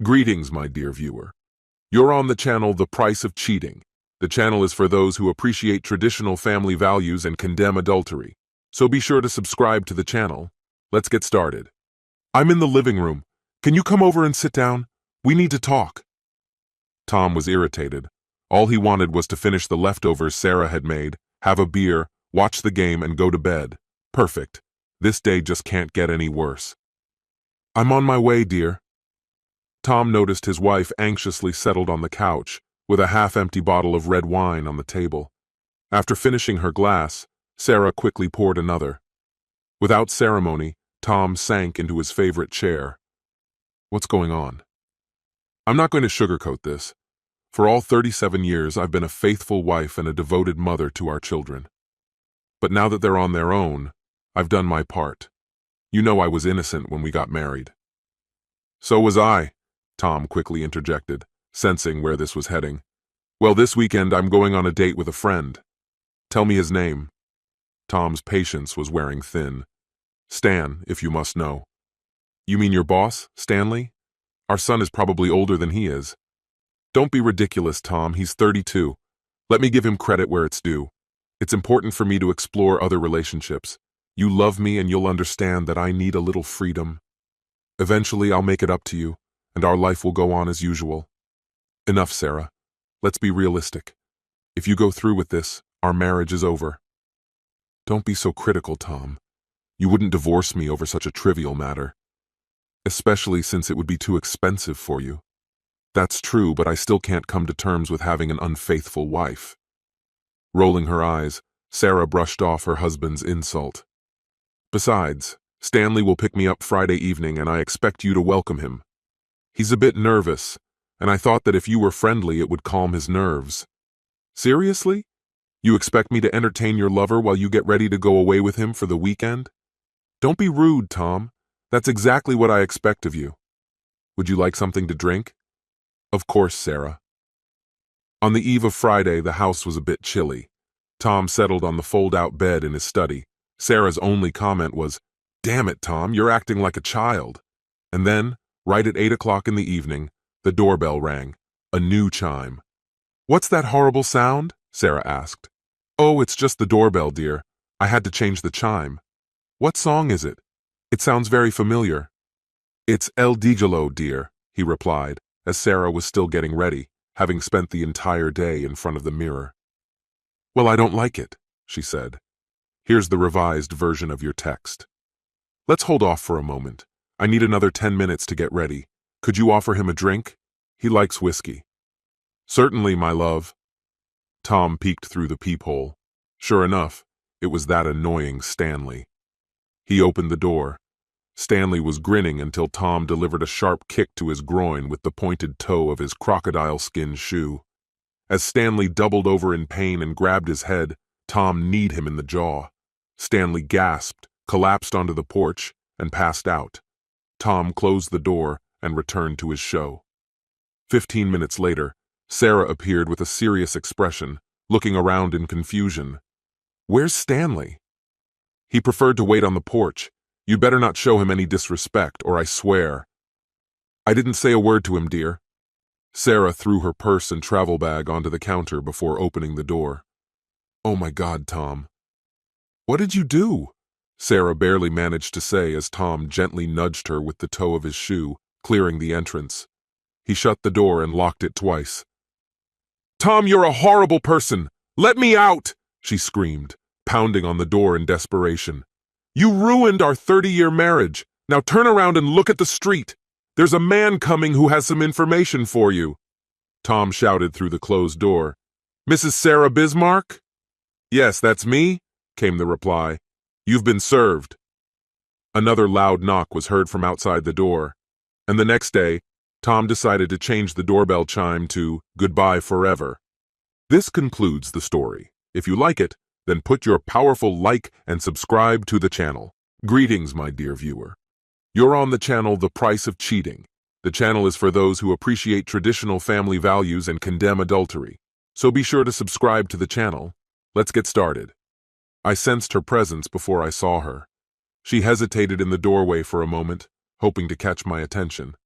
Greetings, my dear viewer. You're on the channel The Price of Cheating. The channel is for those who appreciate traditional family values and condemn adultery. So be sure to subscribe to the channel. Let's get started. I'm in the living room. Can you come over and sit down? We need to talk. Tom was irritated. All he wanted was to finish the leftovers Sarah had made, have a beer, watch the game, and go to bed. Perfect. This day just can't get any worse. I'm on my way, dear. Tom noticed his wife anxiously settled on the couch, with a half-empty bottle of red wine on the table. After finishing her glass, Sarah quickly poured another. Without ceremony, Tom sank into his favorite chair. What's going on? I'm not going to sugarcoat this. For all 37 years, I've been a faithful wife and a devoted mother to our children. But now that they're on their own, I've done my part. You know I was innocent when we got married. So was I, Tom quickly interjected, sensing where this was heading. Well, this weekend I'm going on a date with a friend. Tell me his name. Tom's patience was wearing thin. Stan, if you must know. You mean your boss, Stanley? Our son is probably older than he is. Don't be ridiculous, Tom. He's 32. Let me give him credit where it's due. It's important for me to explore other relationships. You love me and you'll understand that I need a little freedom. Eventually I'll make it up to you, and our life will go on as usual. Enough, Sarah. Let's be realistic. If you go through with this, our marriage is over. Don't be so critical, Tom. You wouldn't divorce me over such a trivial matter. Especially since it would be too expensive for you. That's true, but I still can't come to terms with having an unfaithful wife. Rolling her eyes, Sarah brushed off her husband's insult. Besides, Stanley will pick me up Friday evening and I expect you to welcome him. He's a bit nervous, and I thought that if you were friendly it would calm his nerves. Seriously? You expect me to entertain your lover while you get ready to go away with him for the weekend? Don't be rude, Tom. That's exactly what I expect of you. Would you like something to drink? Of course, Sarah. On the eve of Friday, the house was a bit chilly. Tom settled on the fold-out bed in his study. Sarah's only comment was, "Damn it, Tom, you're acting like a child." And then, right at 8 o'clock in the evening, the doorbell rang. A new chime. What's that horrible sound? Sarah asked. Oh, it's just the doorbell, dear. I had to change the chime. What song is it? It sounds very familiar. It's El Digolo, dear, he replied, as Sarah was still getting ready, having spent the entire day in front of the mirror. Well, I don't like it, she said. Here's the revised version of your text. Let's hold off for a moment. I need another 10 minutes to get ready. Could you offer him a drink? He likes whiskey. Certainly, my love. Tom peeked through the peephole. Sure enough, it was that annoying Stanley. He opened the door. Stanley was grinning until Tom delivered a sharp kick to his groin with the pointed toe of his crocodile-skin shoe. As Stanley doubled over in pain and grabbed his head, Tom kneed him in the jaw. Stanley gasped, collapsed onto the porch, and passed out. Tom closed the door and returned to his show. 15 minutes later, Sarah appeared with a serious expression, looking around in confusion. Where's Stanley? He preferred to wait on the porch. You'd better not show him any disrespect, or I swear. I didn't say a word to him, dear. Sarah threw her purse and travel bag onto the counter before opening the door. Oh my God, Tom. What did you do? Sarah barely managed to say as Tom gently nudged her with the toe of his shoe, clearing the entrance. He shut the door and locked it twice. Tom, you're a horrible person! Let me out! She screamed, pounding on the door in desperation. You ruined our 30-year marriage. Now turn around and look at the street. There's a man coming who has some information for you. Tom shouted through the closed door. Mrs. Sarah Bismarck? Yes, that's me, came the reply. You've been served. Another loud knock was heard from outside the door, and the next day, Tom decided to change the doorbell chime to Goodbye Forever. This concludes the story. If you like it, then put your powerful like and subscribe to the channel. Greetings, my dear viewer. You're on the channel The Price of Cheating. The channel is for those who appreciate traditional family values and condemn adultery. So be sure to subscribe to the channel. Let's get started. I sensed her presence before I saw her. She hesitated in the doorway for a moment, hoping to catch my attention.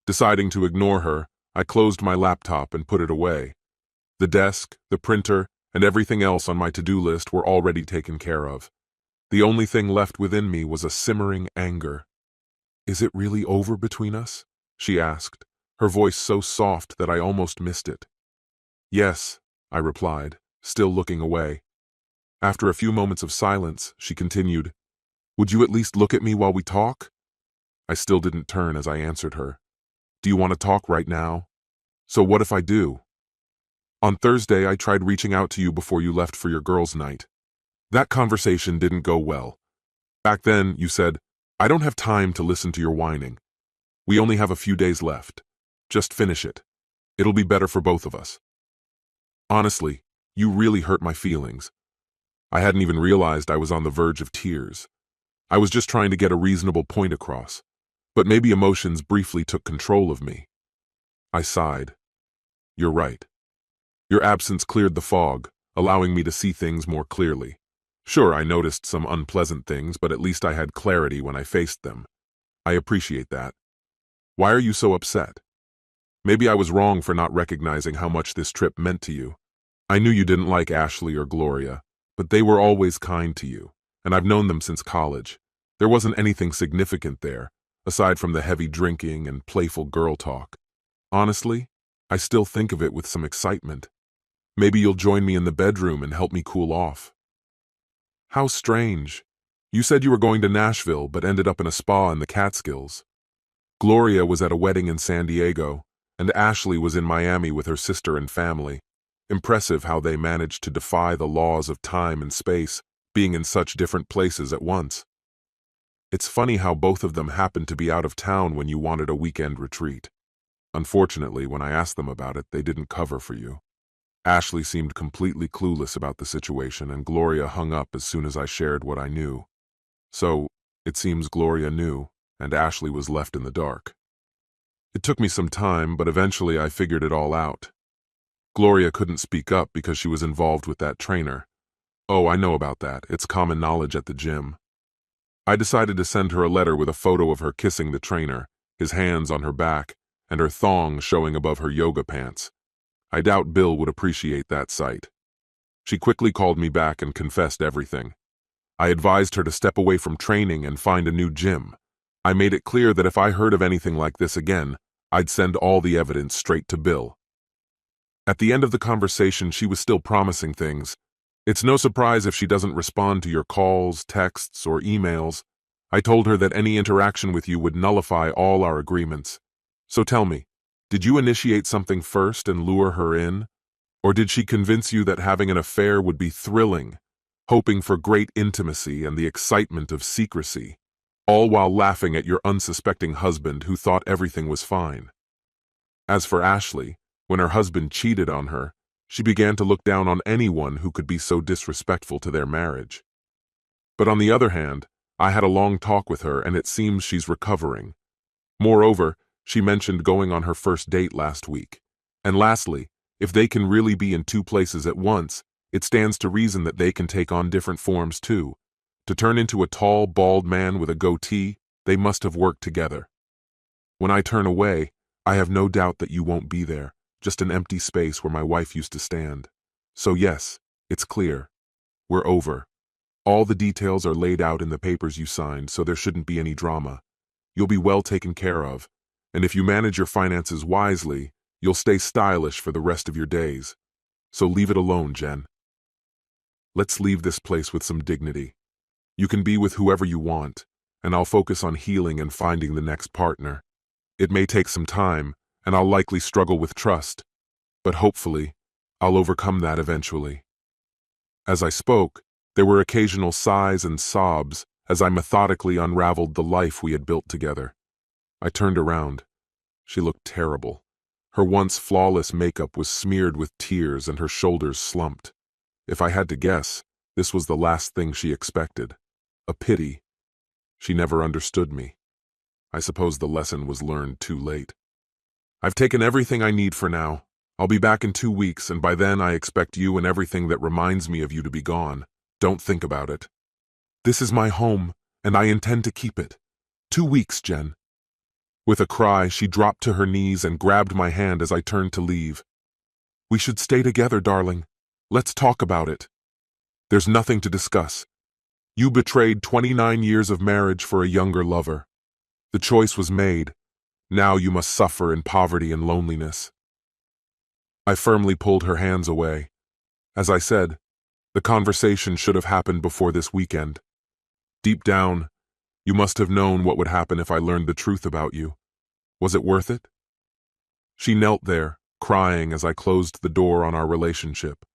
Deciding to ignore her, I closed my laptop and put it away. The desk, the printer, and everything else on my to-do list were already taken care of. The only thing left within me was a simmering anger. "Is it really over between us?" she asked, her voice so soft that I almost missed it. "Yes," I replied, still looking away. After a few moments of silence, she continued, "Would you at least look at me while we talk?" I still didn't turn as I answered her. "Do you want to talk right now?" "So what if I do?" "On Thursday, I tried reaching out to you before you left for your girls' night. That conversation didn't go well. Back then, you said, 'I don't have time to listen to your whining. We only have a few days left. Just finish it. It'll be better for both of us.' Honestly, you really hurt my feelings. I hadn't even realized I was on the verge of tears. I was just trying to get a reasonable point across, but maybe emotions briefly took control of me. I sighed. You're right. Your absence cleared the fog, allowing me to see things more clearly. Sure, I noticed some unpleasant things, but at least I had clarity when I faced them. I appreciate that. Why are you so upset? Maybe I was wrong for not recognizing how much this trip meant to you. I knew you didn't like Ashley or Gloria, but they were always kind to you, and I've known them since college. There wasn't anything significant there, aside from the heavy drinking and playful girl talk. Honestly, I still think of it with some excitement. Maybe you'll join me in the bedroom and help me cool off. How strange. You said you were going to Nashville, but ended up in a spa in the Catskills. Gloria was at a wedding in San Diego, and Ashley was in Miami with her sister and family. Impressive how they managed to defy the laws of time and space, being in such different places at once. It's funny how both of them happened to be out of town when you wanted a weekend retreat. Unfortunately, when I asked them about it, they didn't cover for you. Ashley seemed completely clueless about the situation, and Gloria hung up as soon as I shared what I knew. So, it seems Gloria knew, and Ashley was left in the dark. It took me some time, but eventually I figured it all out. Gloria couldn't speak up because she was involved with that trainer. Oh, I know about that. It's common knowledge at the gym. I decided to send her a letter with a photo of her kissing the trainer, his hands on her back, and her thong showing above her yoga pants. I doubt Bill would appreciate that sight. She quickly called me back and confessed everything. I advised her to step away from training and find a new gym. I made it clear that if I heard of anything like this again, I'd send all the evidence straight to Bill. At the end of the conversation, she was still promising things. It's no surprise if she doesn't respond to your calls, texts, or emails. I told her that any interaction with you would nullify all our agreements. So tell me, did you initiate something first and lure her in? Or did she convince you that having an affair would be thrilling, hoping for great intimacy and the excitement of secrecy, all while laughing at your unsuspecting husband who thought everything was fine? As for Ashley, when her husband cheated on her, she began to look down on anyone who could be so disrespectful to their marriage. But on the other hand, I had a long talk with her and it seems she's recovering. Moreover, she mentioned going on her first date last week. And lastly, if they can really be in two places at once, it stands to reason that they can take on different forms too. To turn into a tall, bald man with a goatee, they must have worked together. When I turn away, I have no doubt that you won't be there, just an empty space where my wife used to stand. So yes, it's clear. We're over. All the details are laid out in the papers you signed, so there shouldn't be any drama. You'll be well taken care of, and if you manage your finances wisely, you'll stay stylish for the rest of your days. So leave it alone, Jen. Let's leave this place with some dignity. You can be with whoever you want, and I'll focus on healing and finding the next partner. It may take some time, and I'll likely struggle with trust, but hopefully, I'll overcome that eventually. As I spoke, there were occasional sighs and sobs as I methodically unraveled the life we had built together. I turned around. She looked terrible. Her once flawless makeup was smeared with tears and her shoulders slumped. If I had to guess, this was the last thing she expected. A pity. She never understood me. I suppose the lesson was learned too late. I've taken everything I need for now. I'll be back in 2 weeks, and by then I expect you and everything that reminds me of you to be gone. Don't think about it. This is my home, and I intend to keep it. 2 weeks, Jen. With a cry, she dropped to her knees and grabbed my hand as I turned to leave. "We should stay together, darling. Let's talk about it. There's nothing to discuss. You betrayed 29 years of marriage for a younger lover. The choice was made. Now you must suffer in poverty and loneliness." I firmly pulled her hands away. As I said, the conversation should have happened before this weekend. Deep down, you must have known what would happen if I learned the truth about you. Was it worth it? She knelt there, crying as I closed the door on our relationship.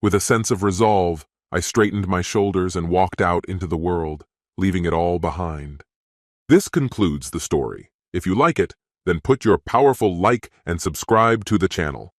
With a sense of resolve, I straightened my shoulders and walked out into the world, leaving it all behind. This concludes the story. If you like it, then put your powerful like and subscribe to the channel.